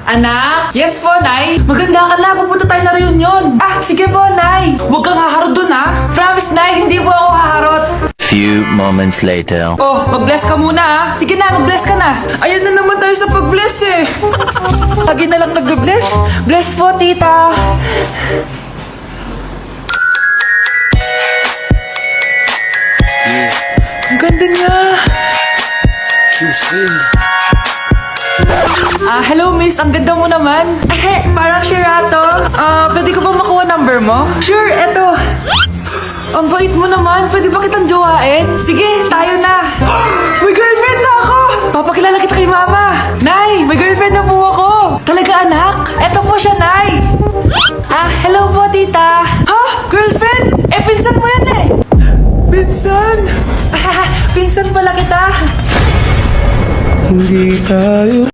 Anak? Yes po, Nay. Maganda ka na. Pupunta tayo na reunion. Sige po, Nay. Huwag kang haharot dun, ha? Promise, Nay. Hindi po ako haharot. Few moments later. Oh, mag-bless ka muna, ha? Sige na, mag-bless ka na. Ayan na naman tayo sa pag-bless, eh. Lagi na lang nag-bless. Bless po, tita. Ang ganda niya. Hello miss, ang ganda mo naman. Parang Sherato. Pwede ko ba makuha number mo? Sure, eto. Ang bait mo naman, pwede ba kitang jowain? Sige, tayo na. May girlfriend na ako! Papakilala kita kay mama. Nay, may girlfriend na po ako. Talaga anak? Eto po siya, Nay. Hello po tita. Ha? Girlfriend? Pinsan mo yan eh. Pinsan? Pinsan pala kita. Hindi tayo.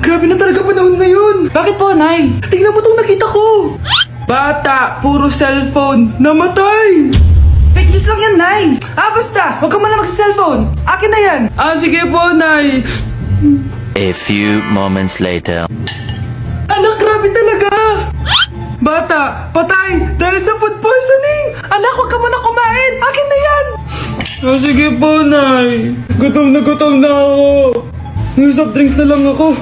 Grabe na talaga panahon ngayon. Bakit po, Nay? Tingnan mo itong nakita ko. Bata, puro cellphone, namatay. Fake news lang yan, Nay. Basta. Huwag ka muna mag-cellphone. Akin na yan. Sige po, Nay. A few moments later. Anak, grabe talaga. Bata, patay dahil sa food poisoning. Anak, huwag ka muna kumain. Akin na yan. Sige po, Nay. Gutom na ako. May soft drinks na lang ako.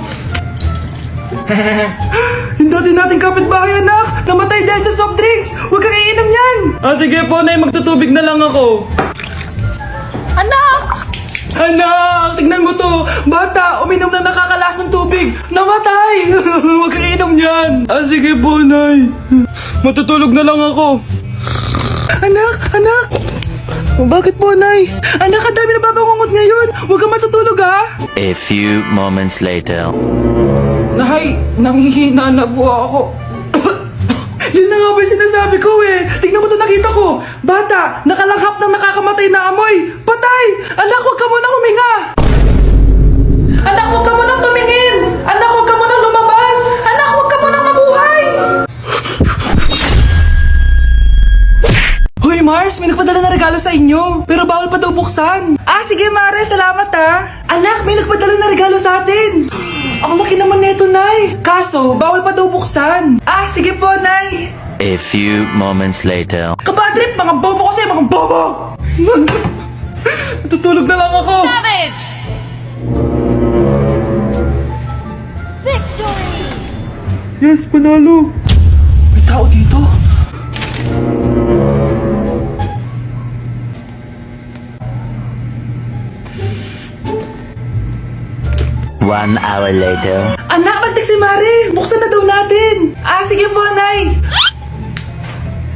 Yung dati nating kapitbahay, anak. Namatay dahil sa soft drinks. Huwag kang iinom yan. Sige po, Nay. Magtutubig na lang ako. Anak! Anak, tignan mo to. Bata, uminom ng nakakalasang tubig. Namatay. Huwag kang iinom yan. Sige po, Nay. Matutulog na lang ako. Anak! Bakit po, Nay? Anak, ang dami na babangungot ngayon. Huwag kang matutulog, ha? A few moments later. Nay, nanghihina na po ako. Yun na nga ba yung sinasabi ko eh. Tingnan mo to, nakita ko. Bata, nakalanghap ng nakakamatay na amoy. Patay! Anak, huwag ka muna huminga. Anak, huwag ka munang tumingin. Anak, huwag ka munang lumabas. Anak, huwag ka munang mabuhay. Hoy, Mars, may nagpadala na regalo sa inyo. Pero bawal pa daw buksan. Sige, Mare. Salamat, ha. Anak, may nagpadala na regalo sa atin. Ang laki naman neto, Nay. Kaso, bawal pa daw buksan. Sige po, Nay. A few moments later. Kabadrip, mga bobo kasi, mga bobo. Tutulog na lang ako. Savage! Victory! Yes, panalo. May tao dito. One hour later. Anak, bantik si Mari. Buksan na daw natin. Sige po, Nay.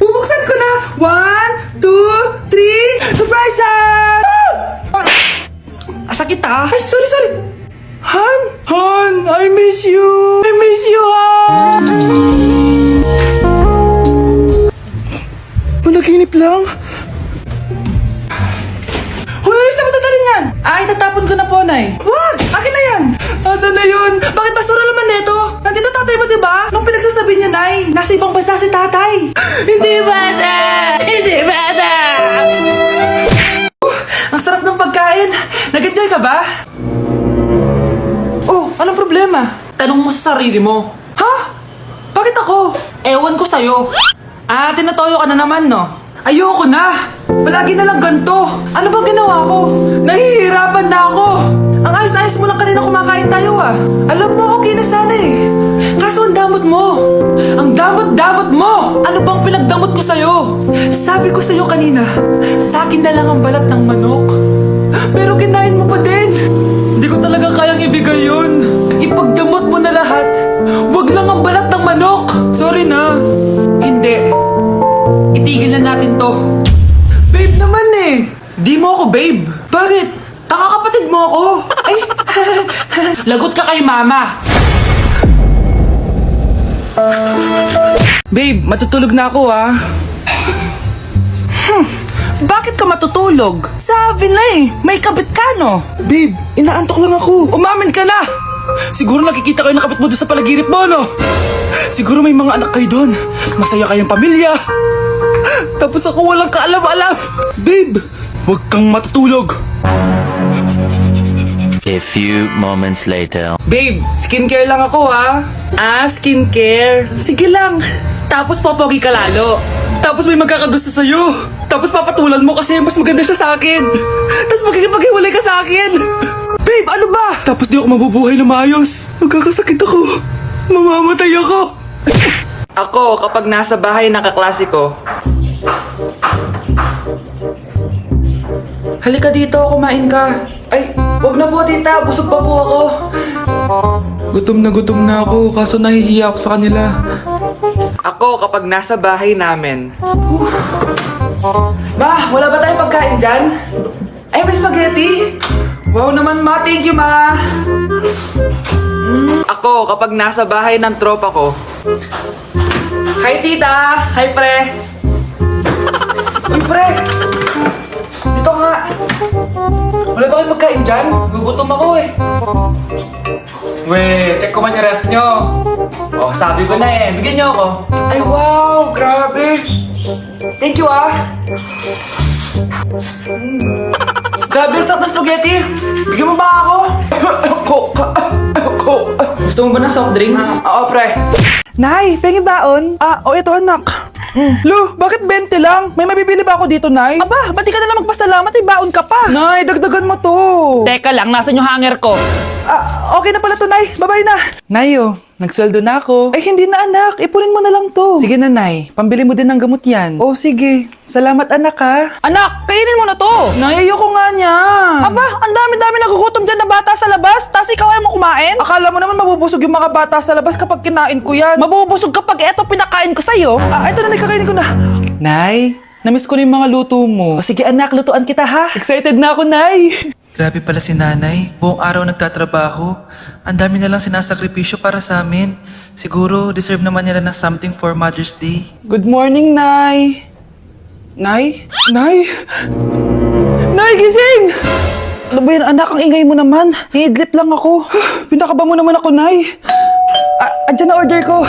Bubuksan ko na. 1, 2, 3. Surprise! Sakit, ha? Ay, sorry. Han, I miss you. Han. Panaginip lang. Hoy, saan mo dadalhin yan? Itatapon ko na po, Nay. Wag! Akin na yan! Asan na yun? Bakit basura naman neto? Nandito tatay mo, diba? Nung pinagsasabi niya, Nay, nasa ibang bansa si tatay. Hindi bata! Hindi bata! Ang sarap ng pagkain. Nag-enjoy ka ba? Oh, anong problema? Tanong mo sa sarili mo. Ha? Bakit ako? Ewan ko sa'yo. Tinatoyo ka na naman, no? Ayoko na! Palagi na lang ganito! Ano bang ginawa ko? Nahihirapan na ako! Ang ayos-ayos mo lang kanina kumakain tayo, Alam mo, okay na sana eh. Kaso ang damot mo! Ang damot-damot mo! Ano bang pinagdamot ko sa'yo? Sabi ko sa'yo kanina, sa akin na lang ang balat ng manok. Pero kinain mo pa din! Hindi ko talaga kayang ibigay yun! Ipagdamot mo na lahat! Wag lang ang balat ng manok! Sorry na! Hindi! Itigil na natin to. Babe naman eh. Di mo ako babe. Bakit? Tanga kapatid mo ako. Ay, lagot ka kay mama. Babe, matutulog na ako, Bakit ka matutulog? Sabi na eh, may kabit ka no? Babe, inaantok lang ako. Umamin ka na. Siguro nakikita kayo ng kabit mo doon sa palagirip mo, no? Siguro may mga anak kayo doon. Masaya kayong pamilya. Tapos ako walang kaalam-alam. Babe, huwag kang matutulog. A few moments later. Babe, skincare lang ako ha. Skincare. Sige lang. Tapos popogi ka lalo. Tapos may magkakagusto sa'yo. Tapos papatulan mo kasi mas maganda siya sa akin. Tapos magkikipaghiwalay ka sa akin. Babe, ano ba? Tapos di ako mabubuhay na maayos. Magkakasakit ako. Mamamatay ako. Ako, kapag nasa bahay ng kaklase ko. Halika dito, kumain ka. Ay, wag na po tita, busog pa po ako. Gutom na ako, kaso nahihiya ako sa kanila. Ako, kapag nasa bahay namin. Ma, wala ba tayong pagkain dyan? Ay, may spaghetti? Wow naman ma, thank you ma. Ako, kapag nasa bahay ng tropa ko. Hi tita! Hi pre! Uy pre! Dito nga! Wala ba kayong pagkain dyan? Gugutom ako eh. Weh, check ko man yung ref nyo. Oh, sabi ko na eh. Bigyan nyo ako. Ay wow! Grabe! Thank you ah! Grabe, ang sarap na spaghetti! Bigyan mo ba ako? Gusto mo ba ng soft drinks? Oo, pre. Nay, pengi baon? Ito anak. Lo, bakit 20 lang? May mabibili ba ako dito, Nay? Aba, ba't di ka na lang magpasalamat? May baon ka pa. Nay, dagdagan mo to. Teka lang, nasan yung hanger ko? Okay na pala to, Nay. Bye-bye na. Nay, nagsweldo na ako. Ay, hindi na, anak. Ipunin mo na lang to. Sige na, Nay. Pambili mo din ng gamot yan. Oh, sige. Salamat, anak, ha. Anak, kainin mo na to. Nay, ayoko nga niya. Aba, ang dami-dami nagugutom dyan na bata sa labas. Tapos ikaw ay mo kumain? Akala mo naman mabubusog yung mga bata sa labas kapag kinain ko yan. Mabubusog kapag eto pinakain ko sa'yo. Ito na, kakainin ko na. Nay, namiss ko na yung mga luto mo. O sige, anak, lutuan kita, ha. Excited na ako, Nay. Grabe pala si nanay. Buong araw nagtatrabaho. Ang dami na lang sinasakripisyo para sa amin. Siguro, deserve naman nila ng something for Mother's Day. Good morning, Nay! Nay? Nay? Nay, gising! Ano ba yan, anak? Ang ingay mo naman. Hihidlip lang ako. Pinakaba mo naman ako, Nay. Andyan na order ko.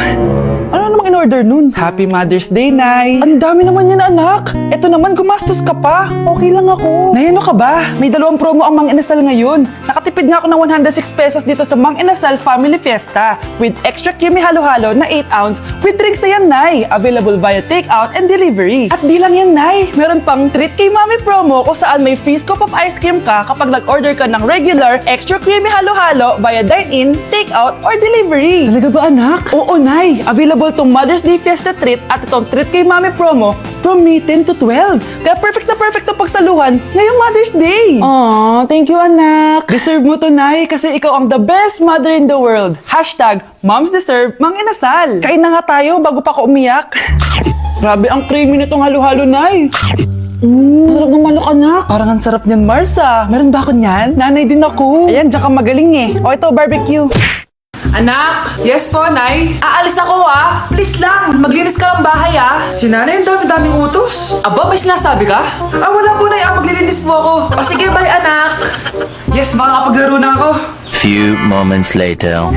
Ano namang in-order nun? Happy Mother's Day, Nay! Ang dami naman yan, anak! Eto naman, gumastos ka pa! Okay lang ako! Nay, ano ka ba? May 2 promo ang Mang Inasal ngayon. Nakatipid nga ako ng 106 pesos dito sa Mang Inasal Family Fiesta with extra creamy halo-halo na 8 ounce with drinks na yan, Nay! Available via takeout and delivery. At di lang yan, Nay! Meron pang Treat Kay Mami promo kung saan may free scoop of ice cream ka kapag nag-order ka ng regular extra creamy halo-halo via dine-in, takeout, or delivery. Talaga ba, anak? Oo, Nay! Available tong Mother's Day Fiesta Treat at itong Treat Kay Mami promo from May 10 to 12. Kaya perfect na pagsaluhan ngayong Mother's Day. Aww, thank you, anak. Deserve mo to, Nay, kasi ikaw ang the best mother in the world. #Moms deserve Mang Inasal. Kain na nga tayo bago pa ako umiyak. Grabe ang creamy nitong halo-halo, Nay. Sarap ng manok, anak. Parang ang sarap niyan, Marsa. Meron ba ako niyan? Nanay din ako. Ayan, diyan ka magaling eh. O ito, barbecue. Anak! Yes po, Nay? Aalis ako, ah! Please lang! Maglinis ka ng bahay, ah! Si Nanay, ang dami-daming utos! Aba, may sinasabi ka? Wala po, Nay! Maglilinis po ako! O sige, bye, anak! Yes, makakapaglaro na ako! Few moments later.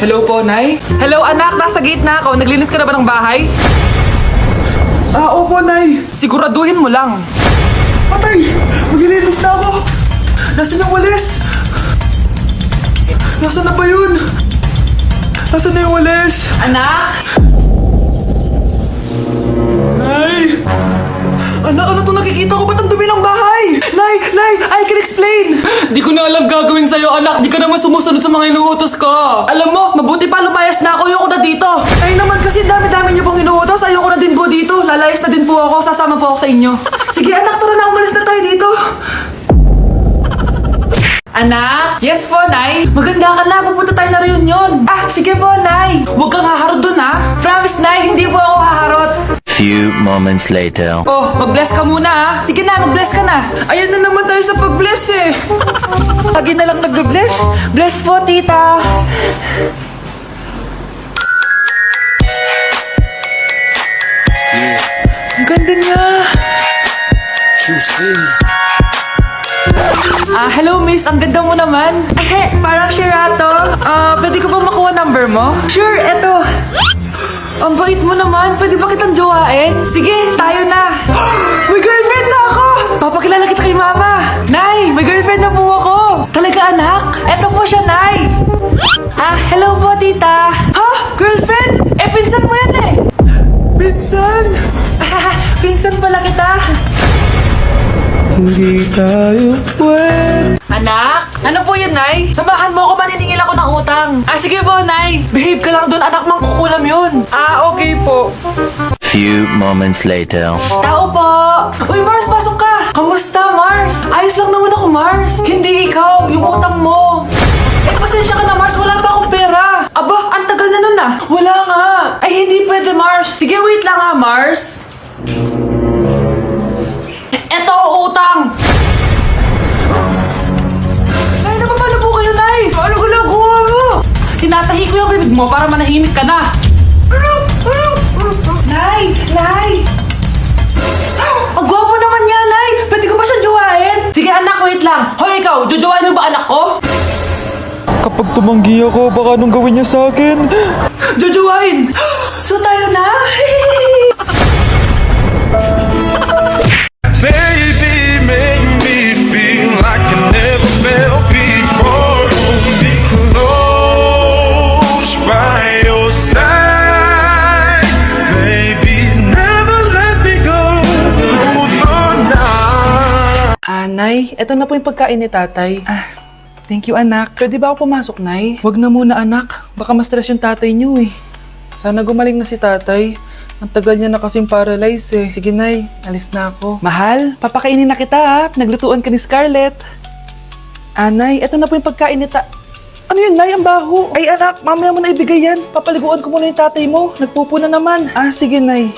Hello po, Nay? Hello, anak! Nasa gate na ako! Naglinis ka na ba ng bahay? Opo, Nay! Siguraduhin mo lang! Patay! Maglilinis na ako! Nasaan yung walis? Nasaan na ba yun? Nasaan na yung walis? Anak! Nay! Anak, ano to nakikita ko? Ba't ang dumi ng bahay? Nay! I can explain! Di ko na alam gagawin sa'yo, anak. Di ka naman sumusunod sa mga inuutos ko. Alam mo, mabuti pa lumayas na ako. Ayoko na dito. Ay naman kasi dami-dami niyo pong inuutos. Ayoko na din po dito. Lalayas na din po ako. Sasama po ako sa inyo. Sige, anak, tara na. Umalis na tayo dito. Anak? Yes po, Nay? Maganda ka na, pupunta tayo na reunion. Sige po, Nay. Huwag kang haharot dun, ha? Promise, Nay, hindi po ako haharot. Few moments later. Oh, mag-bless ka muna, ha? Sige na, mag-bless ka na. Ayan na naman tayo sa pag-bless, eh. Lagi na lang nag-bless. Bless po, tita. Ang ganda niya. Hello miss, ang ganda mo naman. Parang Sherato. Pwede ko ba makuha number mo? Sure, eto. Ang bait mo naman, pwede ba kitang jowain? Sige, tayo na. May girlfriend na ako! Papakilala kita kay mama. po siya, Nay! Hello po, tita! Ha? Girlfriend? Pinsan mo yan eh! Pinsan? Pinsan pala kita! Hindi tayo pwede. Anak? Ano po yun, Nay? Samahan mo ako, maniningil ako ng utang. Sige po, Nay. Behave ka lang doon, anak, mangkukulam yun. Okay po. Few moments later. Tao po! Uy, Mars, pasok ka! Kamusta, Mars? Ayos lang naman ako, Mars. Hindi ikaw, yung utang mo. Pasensya ka na, Mars. Wala pa akong pera. Aba, ang tagal na nun ah. Wala nga. Ay, hindi pwede, Mars. Sige, wait lang ha, Mars. Eto, utang. Nay, napapalo po kayo, Nay. Ano ginagawa mo? Tinatahi ko yung bibig mo para manahimik ka na. Nay! Nay! Ang gwapo naman niya, Nay! Pwede ko ba siyang jowain? Sige, anak, wait lang. Hoy, ikaw, jojowain mo ba anak ko? Kapag tumanggi ako, baka anong gawin niya sa akin? Jojowain! So tayo na? Baby, make me feel like I never felt before. Hold me close by your side. Baby, never let me go through the night. Nay, eto na po yung pagkain ni tatay. Thank you, anak. Pwede ba ako pumasok, Nay? Wag na muna, anak. Baka ma-stress yung tatay niyo eh. Sana gumaling na si tatay. Ang tagal niya na kasing paralyzed eh. Sige, Nay. Alis na ako. Mahal, papakainin na kita ha. Naglutuan ka ni Scarlett. Nay, eto na po yung pagkain ni Ano yun, Nay? Ang baho. Ay, anak, mamaya mo na ibigay yan. Papaliguan ko muna yung tatay mo. Nagpupo na naman. Sige, Nay.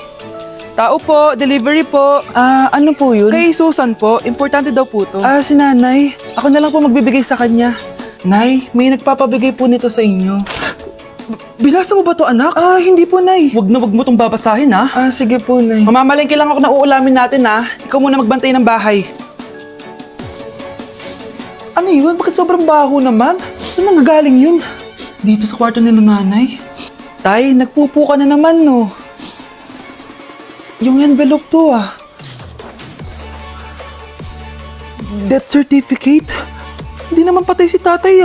Tao po, delivery po. Ano po yun? Kay Susan po, importante daw po to. Si nanay. Ako na lang po magbibigay sa kanya. Nay, may nagpapabigay po nito sa inyo. Binasa mo ba to, anak? Hindi po, Nay. Wag mo tong babasahin, ha? Sige po, Nay. Mamamalengke lang ako na uulamin natin, ha? Ikaw muna magbantay ng bahay. Ano yun? Bakit sobrang baho naman? Saan nanggagaling yun? Dito sa kwarto nila nanay. Tay, nagpupo ka na naman, no? Yung envelope to, Death certificate? Hindi naman patay si tatay,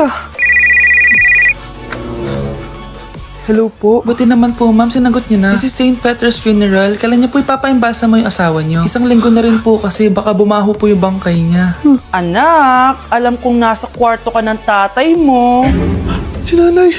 Hello po. Buti naman po, ma'am, sinagot niyo na. This is St. Peter's Funeral. Kailan niya po ipapaimbasa mo yung asawa niyo? Isang linggo na rin po kasi baka bumaho po yung bangkay niya. Anak, alam kong nasa kwarto ka ng tatay mo. Si nanay.